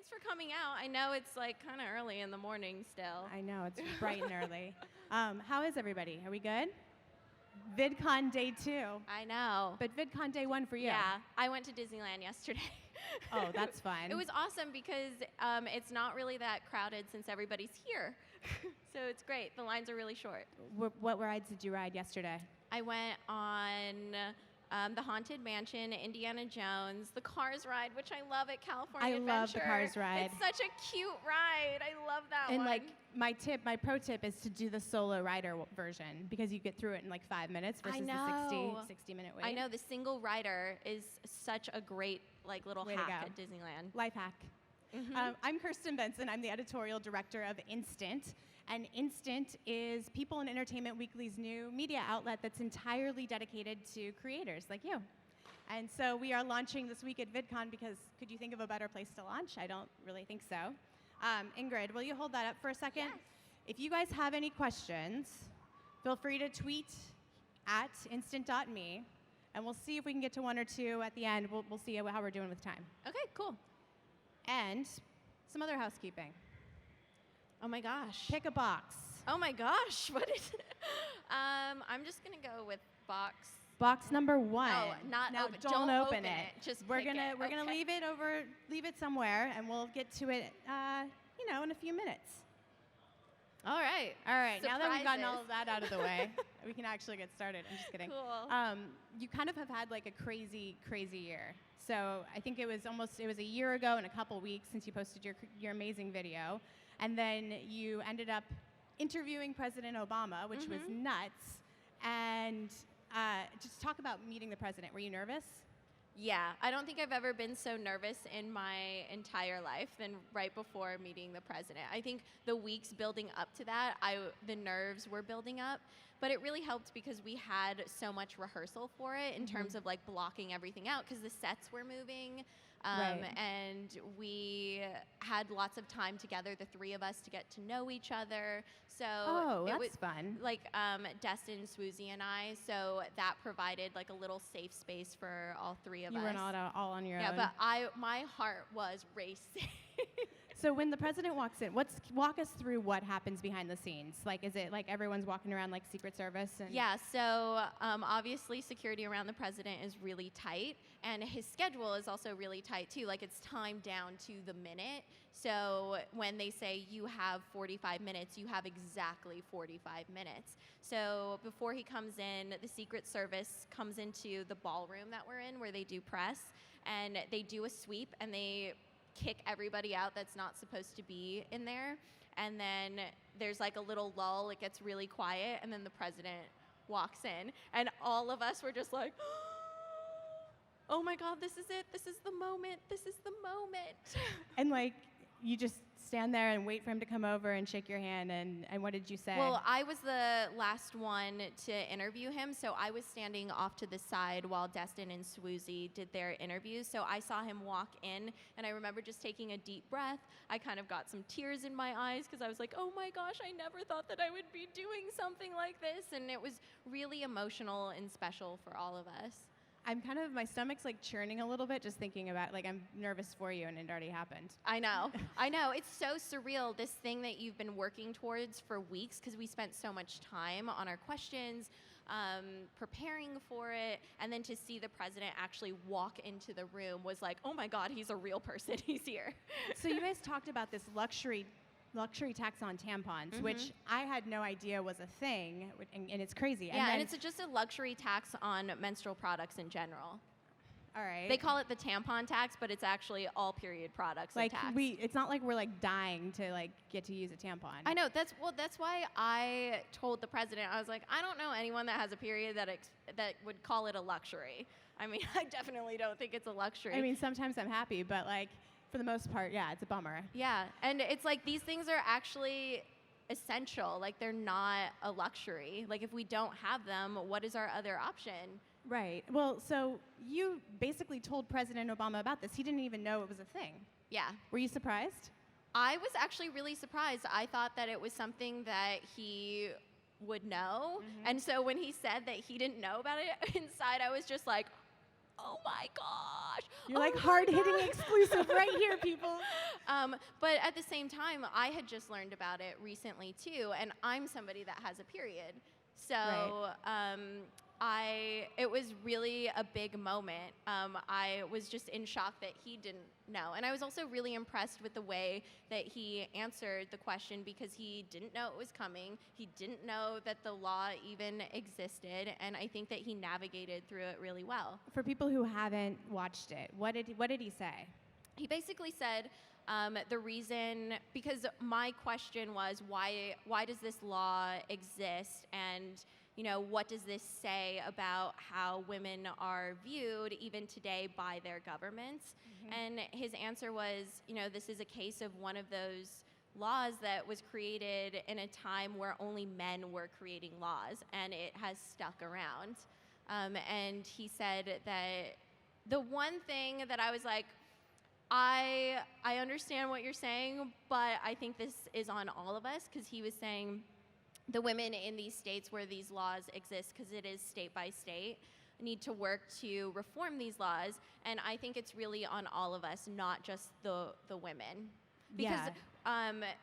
thanks for coming out. I know it's like kind of early in the morning still. I know, it's bright and early. How is everybody? Are we good? VidCon day 2. I know. But VidCon day 1 for you. Yeah, I went to Disneyland yesterday. Oh, that's fun. It was awesome because it's not really that crowded since everybody's here. So it's great. The lines are really short. What rides did you ride yesterday? I went on the Haunted Mansion, Indiana Jones, the Cars ride, which I love at California Adventure. I love the Cars ride. It's such a cute ride. I love that one. And like my pro tip is to do the solo rider version because you get through it in like 5 minutes versus the 60 minute wait. I know, the single rider is such a great like little hack at Disneyland. Life hack. Mm-hmm. I'm Kirsten Benson. I'm the editorial director of Instant. And Instant is People and Entertainment Weekly's new media outlet that's entirely dedicated to creators like you. And so we are launching this week at VidCon because could you think of a better place to launch? I don't really think so. Ingrid, will you hold that up for a second? Yes. If you guys have any questions, feel free to tweet at instant.me, and we'll see if we can get to 1 or 2 at the end. We'll see how we're doing with time. Okay, cool. And some other housekeeping. Oh my gosh. Pick a box. Oh my gosh, what is it? I'm just gonna go with box. Box number 1. Oh, not no, open. Don't open it. Just we're pick gonna it. we're gonna leave it somewhere, and we'll get to it, in a few minutes. All right. All right. Surprises. Now that we've gotten all of that out of the way, we can actually get started. I'm just kidding. Cool. You kind of have had like a crazy year. So I think it was a year ago and a couple weeks since you posted your amazing video, and then you ended up interviewing President Obama, which was nuts. And just talk about meeting the president. Were you nervous? Yeah, I don't think I've ever been so nervous in my entire life than right before meeting the president. I think the weeks building up to that, the nerves were building up, but it really helped because we had so much rehearsal for it in terms of like blocking everything out because the sets were moving. Right. And we had lots of time together, the 3 of us, to get to know each other. So that's it was fun. Like Destin, Swoozie, and I. So that provided like a little safe space for all 3 of us. You were not all on your own. Yeah, but my heart was racing. So when the president walks in, walk us through what happens behind the scenes. Like, is it like everyone's walking around like Secret Service? Yeah, so obviously security around the president is really tight, and his schedule is also really tight too. Like, it's timed down to the minute. So when they say you have 45 minutes, you have exactly 45 minutes. So before he comes in, the Secret Service comes into the ballroom that we're in where they do press, and they do a sweep, and they kick everybody out that's not supposed to be in there. And then there's like a little lull, it gets really quiet, and then the president walks in. And all of us were just like, oh my God, this is it. This is the moment. This is the moment. And like, you just stand there and wait for him to come over and shake your hand, and what did you say? Well, I was the last one to interview him, so I was standing off to the side while Destin and Swoozie did their interviews. So I saw him walk in, and I remember just taking a deep breath. I kind of got some tears in my eyes because I was like, oh my gosh, I never thought that I would be doing something like this. And it was really emotional and special for all of us. My stomach's like churning a little bit just thinking about, like, I'm nervous for you and it already happened. I know. It's so surreal, this thing that you've been working towards for weeks because we spent so much time on our questions, preparing for it, and then to see the president actually walk into the room was like, oh my God, he's a real person, he's here. So you guys talked about this luxury tax on tampons, which I had no idea was a thing, and it's crazy. Yeah, and it's just a luxury tax on menstrual products in general. All right. They call it the tampon tax, but it's actually all period products like tax. It's not like we're like dying to like get to use a tampon. I know. That's why I told the president, I was like, I don't know anyone that has a period that would call it a luxury. I mean, I definitely don't think it's a luxury. I mean, sometimes I'm happy, but like, for the most part, yeah, it's a bummer. Yeah, and it's like these things are actually essential. Like, they're not a luxury. Like, if we don't have them, what is our other option? Right. Well, so you basically told President Obama about this. He didn't even know it was a thing. Yeah. Were you surprised? I was actually really surprised. I thought that it was something that he would know. And so when he said that he didn't know about it, inside I was just like, oh my gosh. You're oh like my hard-hitting gosh." exclusive right here, people. But at the same time, I had just learned about it recently too, and I'm somebody that has a period. So it was really a big moment. I was just in shock that he didn't know. And I was also really impressed with the way that he answered the question, because he didn't know it was coming. He didn't know that the law even existed. And I think that he navigated through it really well. For people who haven't watched it, what did he say? He basically said, the reason, because my question was, why does this law exist, and what does this say about how women are viewed even today by their governments? And his answer was, this is a case of one of those laws that was created in a time where only men were creating laws, and it has stuck around. And he said that the one thing that I was like, I understand what you're saying, but I think this is on all of us, because he was saying the women in these states where these laws exist, because it is state by state, need to work to reform these laws. And I think it's really on all of us, not just the women. Because,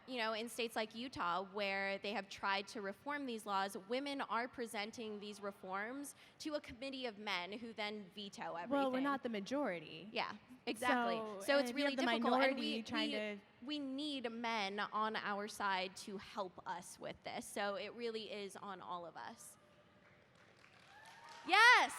in states like Utah, where they have tried to reform these laws, women are presenting these reforms to a committee of men who then veto everything. Well, we're not the majority. Yeah, exactly. So it's really the difficult. minority And we need men on our side to help us with this. So it really is on all of us. Yes!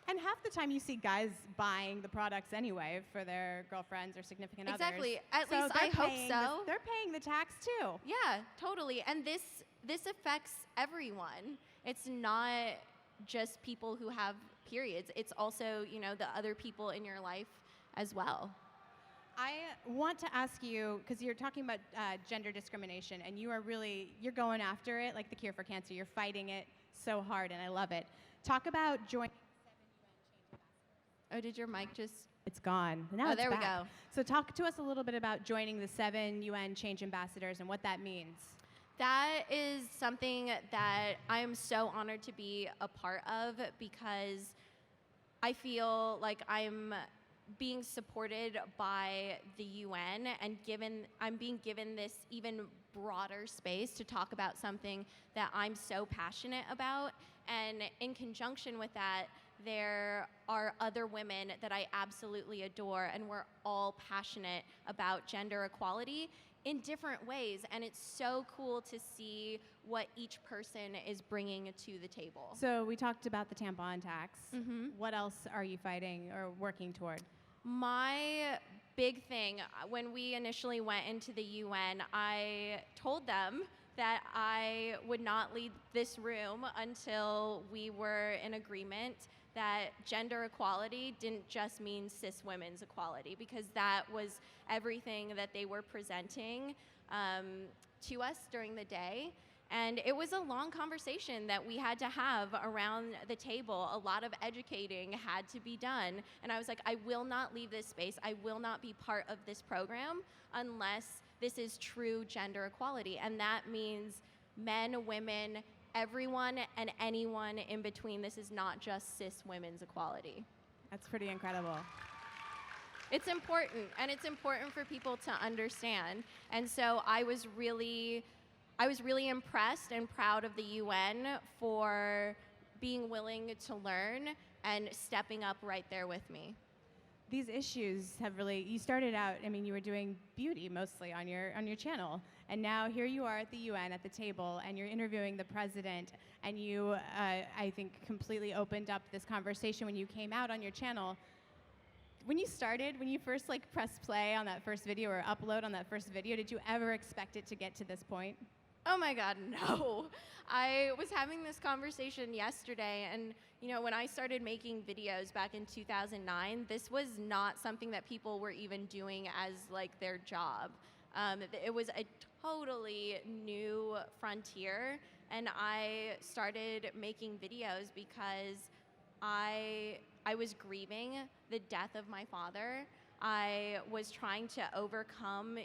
And half the time you see guys buying the products anyway for their girlfriends or significant others. Exactly. At least I hope so. They're paying the tax too. Yeah, totally. And this affects everyone. It's not just people who have periods. It's also, the other people in your life as well. I want to ask you, because you're talking about gender discrimination, and you're going after it like the cure for cancer. You're fighting it so hard, and I love it. Talk about joining. Oh, did your mic just? It's gone. Now it's there back. we go. So talk to us a little bit about joining the 7 UN Change Ambassadors and what that means. That is something that I am so honored to be a part of, because I feel like I'm being supported by the UN, and I'm being given this even broader space to talk about something that I'm so passionate about. And in conjunction with that, there are other women that I absolutely adore, and we're all passionate about gender equality in different ways. And it's so cool to see what each person is bringing to the table. So we talked about the tampon tax. Mm-hmm. What else are you fighting or working toward? My big thing, when we initially went into the UN, I told them that I would not leave this room until we were in agreement that gender equality didn't just mean cis women's equality, because that was everything that they were presenting to us during the day. And it was a long conversation that we had to have around the table. A lot of educating had to be done. And I was like, I will not leave this space. I will not be part of this program unless this is true gender equality. And that means men, women, everyone, and anyone in between. This is not just cis women's equality. That's pretty incredible. It's important, and it's important for people to understand. And so I was really impressed and proud of the UN for being willing to learn and stepping up right there with me. These issues have you started out, you were doing beauty mostly on your channel, and now here you are at the UN at the table, and you're interviewing the president, and you, I think, completely opened up this conversation when you came out on your channel. When you first pressed play on that first video or upload on that first video, did you ever expect it to get to this point? Oh my God, no. I was having this conversation yesterday, and when I started making videos back in 2009, this was not something that people were even doing as their job. It was a totally new frontier, and I started making videos because I was grieving the death of my father. I was trying to overcome,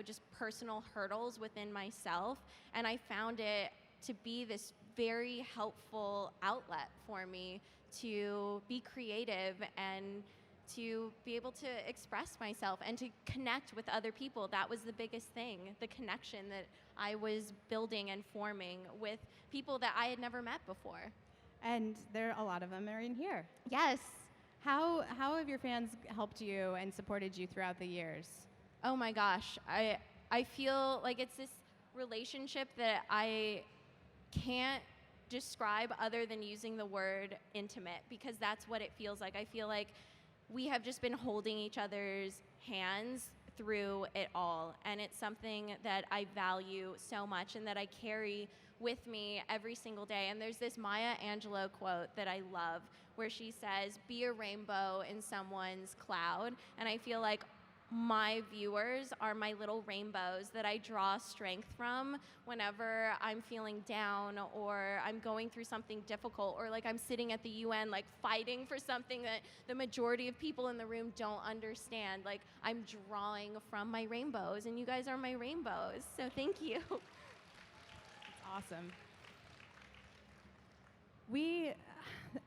just personal hurdles within myself, and I found it to be this very helpful outlet for me to be creative and to be able to express myself and to connect with other people. That was the biggest thing, the connection that I was building and forming with people that I had never met before. And a lot of them are in here. Yes. How have your fans helped you and supported you throughout the years? Oh my gosh. I feel like it's this relationship that I can't describe other than using the word intimate, because that's what it feels like. I feel like we have just been holding each other's hands through it all, and it's something that I value so much and that I carry with me every single day. And there's this Maya Angelou quote that I love where she says, "Be a rainbow in someone's cloud." And I feel like my viewers are my little rainbows that I draw strength from whenever I'm feeling down or I'm going through something difficult, or like I'm sitting at the UN like fighting for something that the majority of people in the room don't understand. Like, I'm drawing from my rainbows, and you guys are my rainbows. So thank you. That's awesome.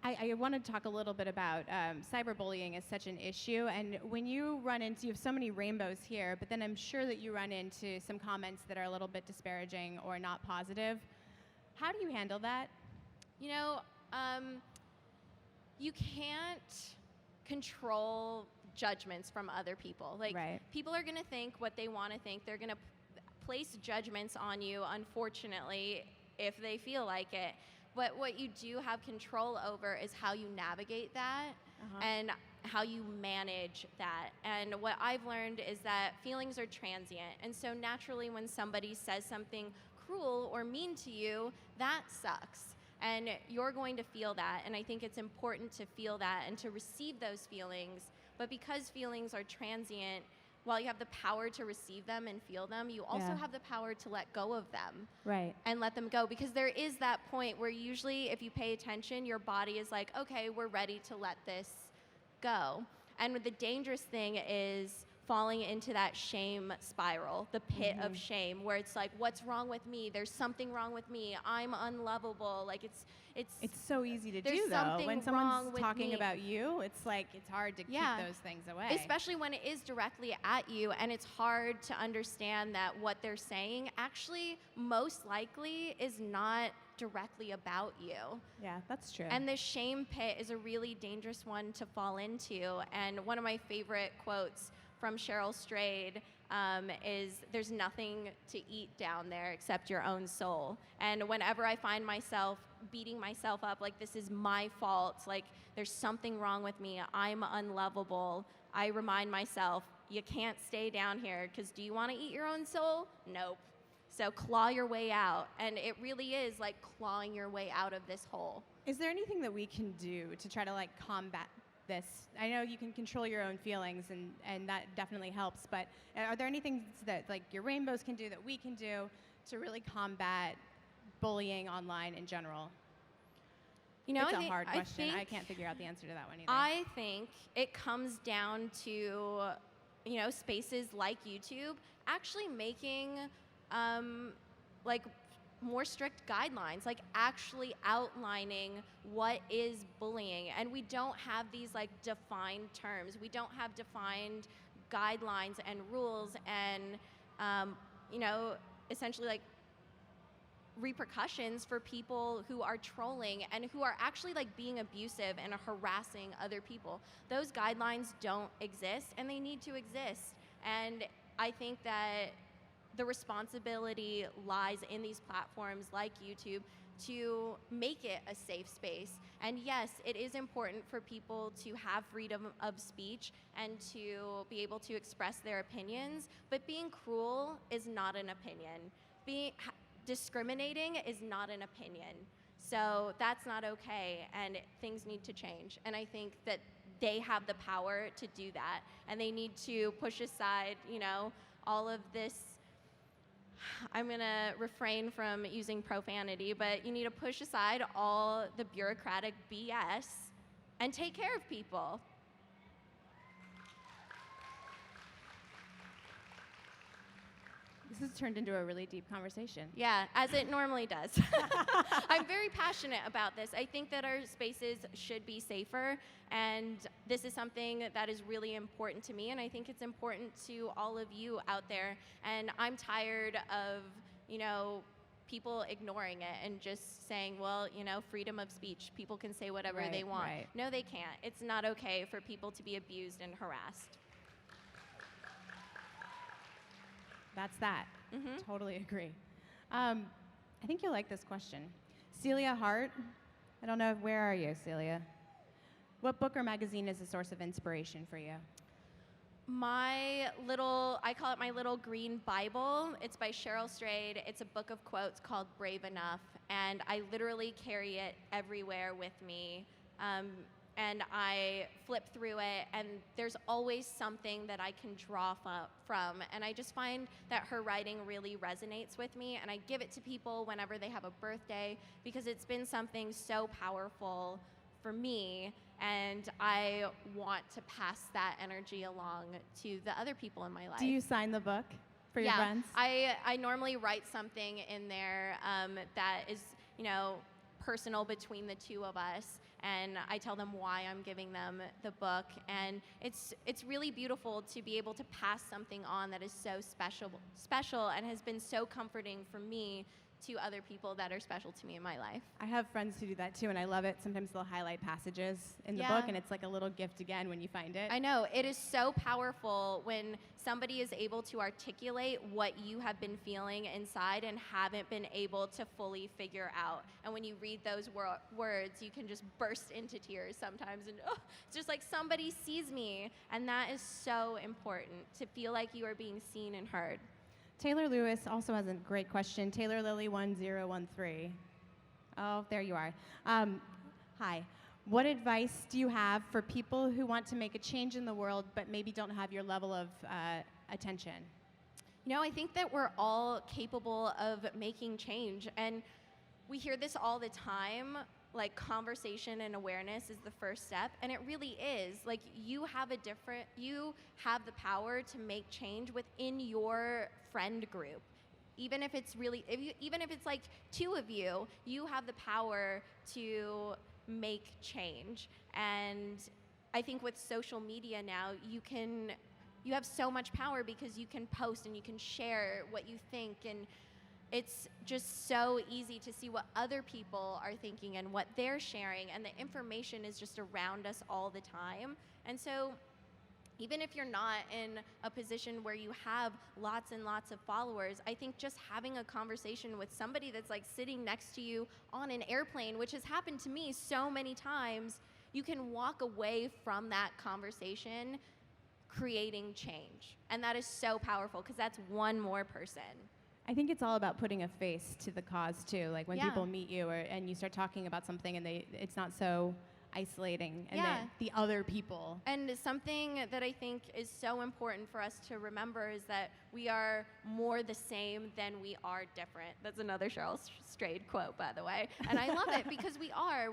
I want to talk a little bit about cyberbullying as such an issue. And when you have so many rainbows here, but then I'm sure that you run into some comments that are a little bit disparaging or not positive. How do you handle that? You know, you can't control judgments from other people. Like, Right. People are going to think what they want to think. They're going to place judgments on you, unfortunately, if they feel like it. But what you do have control over is how you navigate that and how you manage that. And what I've learned is that feelings are transient. And so naturally, when somebody says something cruel or mean to you, that sucks. And you're going to feel that. And I think it's important to feel that and to receive those feelings. But because feelings are transient, while you have the power to receive them and feel them, you also have the power to let go of them. Right. And let them go. Because there is that point where usually if you pay attention, your body is like, okay, we're ready to let this go. And the dangerous thing is falling into that shame spiral, the pit of shame, where it's like, what's wrong with me? There's something wrong with me. I'm unlovable. Like, it's so easy to there's do, though. something When wrong someone's with talking me. about you, it's like it's hard to keep those things away. Especially when it is directly at you, and it's hard to understand that what they're saying actually most likely is not directly about you. Yeah, that's true. And the shame pit is a really dangerous one to fall into. And one of my favorite quotes from Cheryl Strayed is, "There's nothing to eat down there except your own soul." And whenever I find myself beating myself up, like this is my fault, like there's something wrong with me, I'm unlovable, I remind myself, you can't stay down here, because do you want to eat your own soul? Nope. So claw your way out. And it really is like clawing your way out of this hole. Is there anything that we can do to try to like combat this? I know you can control your own feelings, and that definitely helps, but are there any things that like your rainbows can do that we can do to really combat bullying online in general? You know, it's a hard question. I can't figure out the answer to that one either. I think it comes down to, you know, spaces like YouTube actually making like more strict guidelines, like actually outlining what is bullying. And we don't have these like defined terms. We don't have defined guidelines and rules and, you know, essentially like repercussions for people who are trolling and who are actually like being abusive and harassing other people. Those guidelines don't exist, and they need to exist. And I think that the responsibility lies in these platforms like YouTube to make it a safe space. And yes, it is important for people to have freedom of speech and to be able to express their opinions, but being cruel is not an opinion. Discriminating is not an opinion. So that's not okay, and things need to change. And I think that they have the power to do that, and they need to push aside, you know, all of this. I'm gonna refrain from using profanity, but you need to push aside all the bureaucratic BS and take care of people. This has turned into a really deep conversation. Yeah, as it normally does. I'm very passionate about this. I think that our spaces should be safer, and this is something that is really important to me, and I think it's important to all of you out there. And I'm tired of, people ignoring it and just saying, well, freedom of speech. People can say whatever they want. Right. No, they can't. It's not okay for people to be abused and harassed. That's that. Totally agree. I think you'll like this question. Celia Hart. I don't know, where are you, Celia? What book or magazine is a source of inspiration for you? I call it my little green Bible. It's by Cheryl Strayed. It's a book of quotes called Brave Enough, and I literally carry it everywhere with me. And I flip through it, and there's always something that I can draw from. And I just find that her writing really resonates with me, and I give it to people whenever they have a birthday because it's been something so powerful for me, and I want to pass that energy along to the other people in my life. Do you sign the book for your friends? I normally write something in there that is, personal between the two of us, and I tell them why I'm giving them the book, and it's really beautiful to be able to pass something on that is so special and has been so comforting for me to other people that are special to me in my life. I have friends who do that too, and I love it. Sometimes they'll highlight passages in the book, and it's like a little gift again when you find it. I know. It is so powerful when somebody is able to articulate what you have been feeling inside and haven't been able to fully figure out. And when you read those words, you can just burst into tears sometimes, and it's just like somebody sees me, and that is so important, to feel like you are being seen and heard. Taylor Lewis also has a great question. Taylor Lily 1013. Oh, there you are. Hi. What advice do you have for people who want to make a change in the world but maybe don't have your level of attention? I think that we're all capable of making change, and we hear this all the time. Like, conversation and awareness is the first step, and it really is. Like, you have the power to make change within your friend group. Even if it's like two of you, you have the power to make change. And I think with social media now, you have so much power because you can post and you can share what you think, and it's just so easy to see what other people are thinking and what they're sharing, and the information is just around us all the time. And so even if you're not in a position where you have lots and lots of followers, I think just having a conversation with somebody that's like sitting next to you on an airplane, which has happened to me so many times, you can walk away from that conversation creating change. And that is so powerful because that's one more person. I think it's all about putting a face to the cause too. Like when people meet you and you start talking about something and it's not so isolating, and the other people. And something that I think is so important for us to remember is that we are more the same than we are different. That's another Cheryl Strayed quote, by the way. And I love it because we are.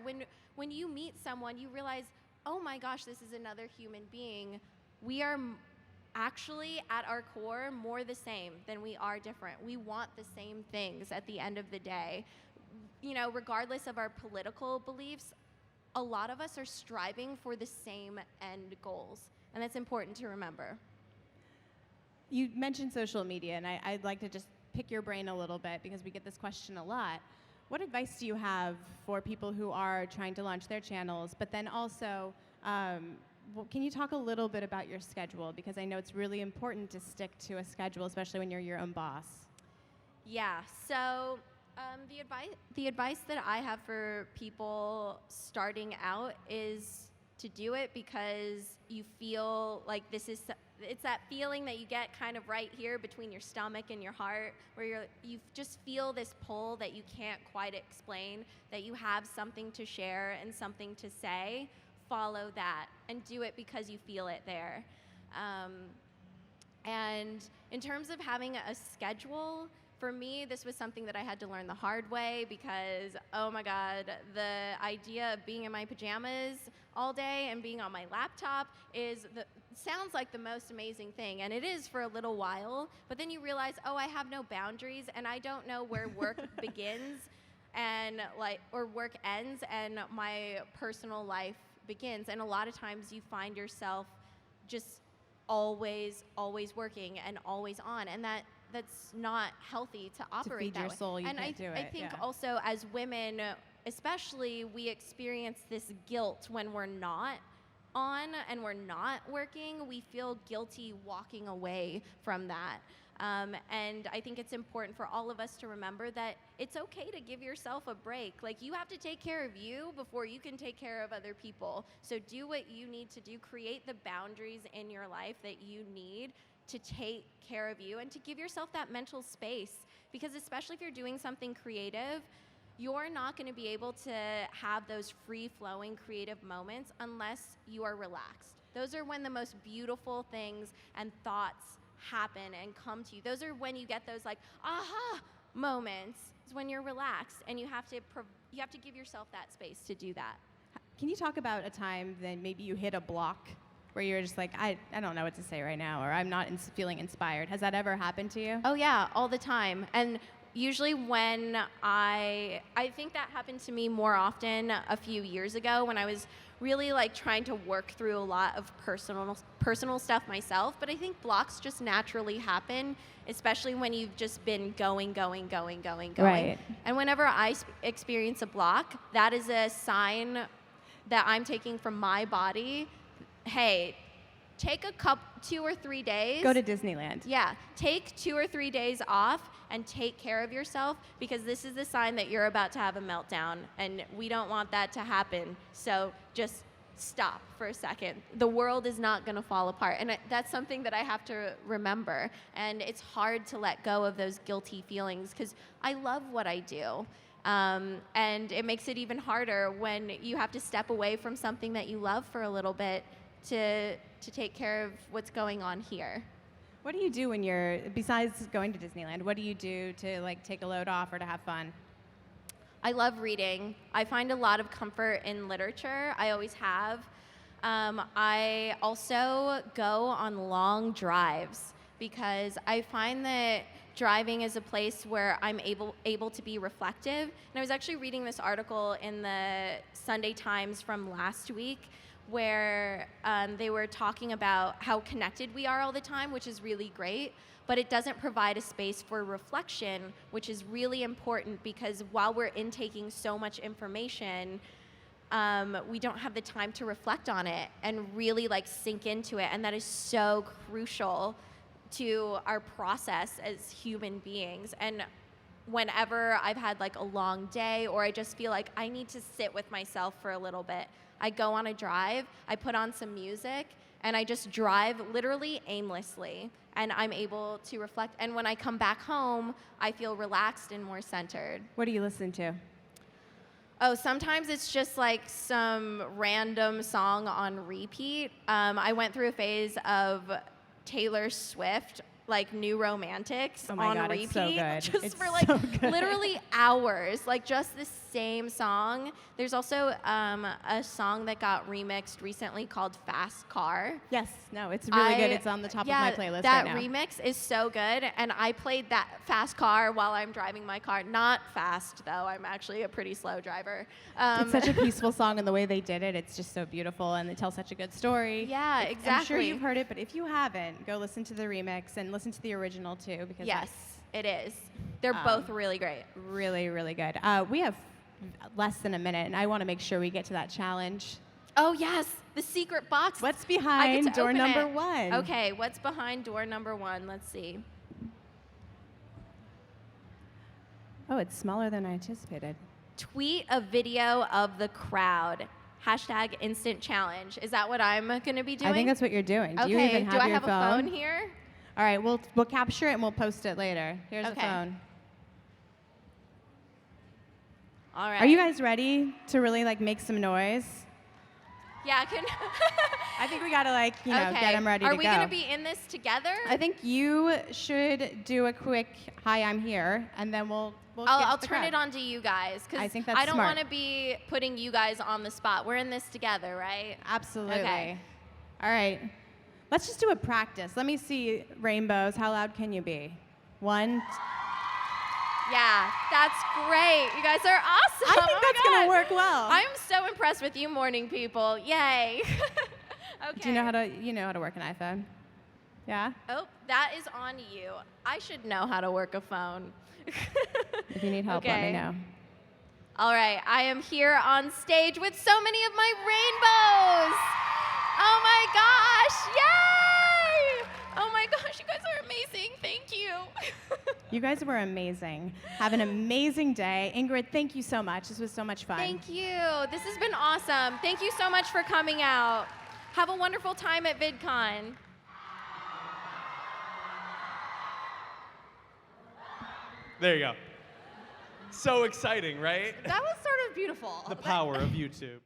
When you meet someone, you realize, oh my gosh, this is another human being. We are actually at our core more the same than we are different. We want the same things at the end of the day. Regardless of our political beliefs, a lot of us are striving for the same end goals, and that's important to remember. You mentioned social media, and I'd like to just pick your brain a little bit because we get this question a lot. What advice do you have for people who are trying to launch their channels, but then also, can you talk a little bit about your schedule? Because I know it's really important to stick to a schedule, especially when you're your own boss. Yeah, so the advice that I have for people starting out is to do it because you feel like it's that feeling that you get kind of right here between your stomach and your heart, where you just feel this pull that you can't quite explain, that you have something to share and something to say. Follow that and do it because you feel it there. And in terms of having a schedule, for me, this was something that I had to learn the hard way because, oh my God, the idea of being in my pajamas all day and being on my laptop is sounds like the most amazing thing, and it is for a little while, but then you realize, oh, I have no boundaries, and I don't know where work begins and or work ends and my personal life begins. And a lot of times you find yourself just always working and always on, and that's not healthy to operate feed that your way. soul, you and can't do it, I think yeah. also as women, especially, we experience this guilt when we're not on and we're not working. We feel guilty walking away from that. And I think it's important for all of us to remember that it's okay to give yourself a break. Like, you have to take care of you before you can take care of other people. So do what you need to do. Create the boundaries in your life that you need to take care of you and to give yourself that mental space. Because especially if you're doing something creative, you're not going to be able to have those free-flowing creative moments unless you are relaxed. Those are when the most beautiful things and thoughts happen and come to you. Those are when you get those like aha moments. Is when you're relaxed, and you have to give yourself that space to do that. Can you talk about a time that maybe you hit a block where you're just like, I don't know what to say right now, or I'm not feeling inspired? Has that ever happened to you? Oh yeah, all the time. And usually when I think that happened to me more often a few years ago when I was really like trying to work through a lot of personal stuff myself. But I think blocks just naturally happen, especially when you've just been going. Right. And whenever I experience a block, that is a sign that I'm taking from my body, hey, take 2 or 3 days. Go to Disneyland. Yeah, take 2 or 3 days off and take care of yourself, because this is the sign that you're about to have a meltdown, and we don't want that to happen. So just stop for a second. The world is not going to fall apart, and that's something that I have to remember. And it's hard to let go of those guilty feelings because I love what I do. And it makes it even harder when you have to step away from something that you love for a little bit to take care of what's going on here. What do you do when you're, besides going to Disneyland, what do you do to like take a load off or to have fun? I love reading. I find a lot of comfort in literature. I always have. I also go on long drives because I find that driving is a place where I'm able to be reflective. And I was actually reading this article in the Sunday Times from last week where they were talking about how connected we are all the time, which is really great, but it doesn't provide a space for reflection, which is really important because while we're intaking so much information, we don't have the time to reflect on it and really like sink into it. And that is so crucial to our process as human beings. And whenever I've had like a long day or I just feel like I need to sit with myself for a little bit, I go on a drive, I put on some music, and I just drive literally aimlessly, and I'm able to reflect. And when I come back home, I feel relaxed and more centered. What do you listen to? Oh, sometimes it's just like some random song on repeat. I went through a phase of Taylor Swift, like New Romantics on God, repeat, it's so good. just It's for like so good. literally hours, like just the same song. There's also a song that got remixed recently called Fast Car. Yes, no, it's really good. It's on the top of my playlist right now. That remix is so good, and I played that Fast Car while I'm driving my car. Not fast, though. I'm actually a pretty slow driver. It's such a peaceful song, and the way they did it, it's just so beautiful, and they tell such a good story. Yeah, exactly. I'm sure you've heard it, but if you haven't, go listen to the remix and listen to the original, too. Because yes, it is. They're both really great. Really, really good. We have less than a minute, and I want to make sure we get to that challenge. Oh, yes, the secret box. What's behind door number 1? Okay, what's behind door number 1? Let's see. Oh, it's smaller than I anticipated. Tweet a video of the crowd. # instant challenge. Is that what I'm going to be doing? I think that's what you're doing. Do okay, you even have do I your have a phone here? All right, we'll capture it and we'll post it later. Here's the phone. All right. Are you guys ready to really like make some noise? Yeah, I can. I think we gotta like, get them ready to go. Are we gonna be in this together? I think you should do a quick hi, I'm here, and then we'll I'll turn it on to you guys because I think that's I don't smart. want to be putting you guys on the spot. We're in this together, right? Absolutely. Okay. All right. Let's just do a practice. Let me see rainbows. How loud can you be? 1. Yeah, that's great. You guys are awesome. I think that's going to work well. I'm so impressed with you morning people. Yay. Okay. Do you know how to work an iPhone? Yeah? Oh, that is on you. I should know how to work a phone. If you need help, let me know. All right, I am here on stage with so many of my rainbows. Oh my gosh, yay! Oh my gosh, you guys are amazing. Thank you. You guys were amazing. Have an amazing day. Ingrid, thank you so much. This was so much fun. Thank you. This has been awesome. Thank you so much for coming out. Have a wonderful time at VidCon. There you go. So exciting, right? That was sort of beautiful. The power of YouTube.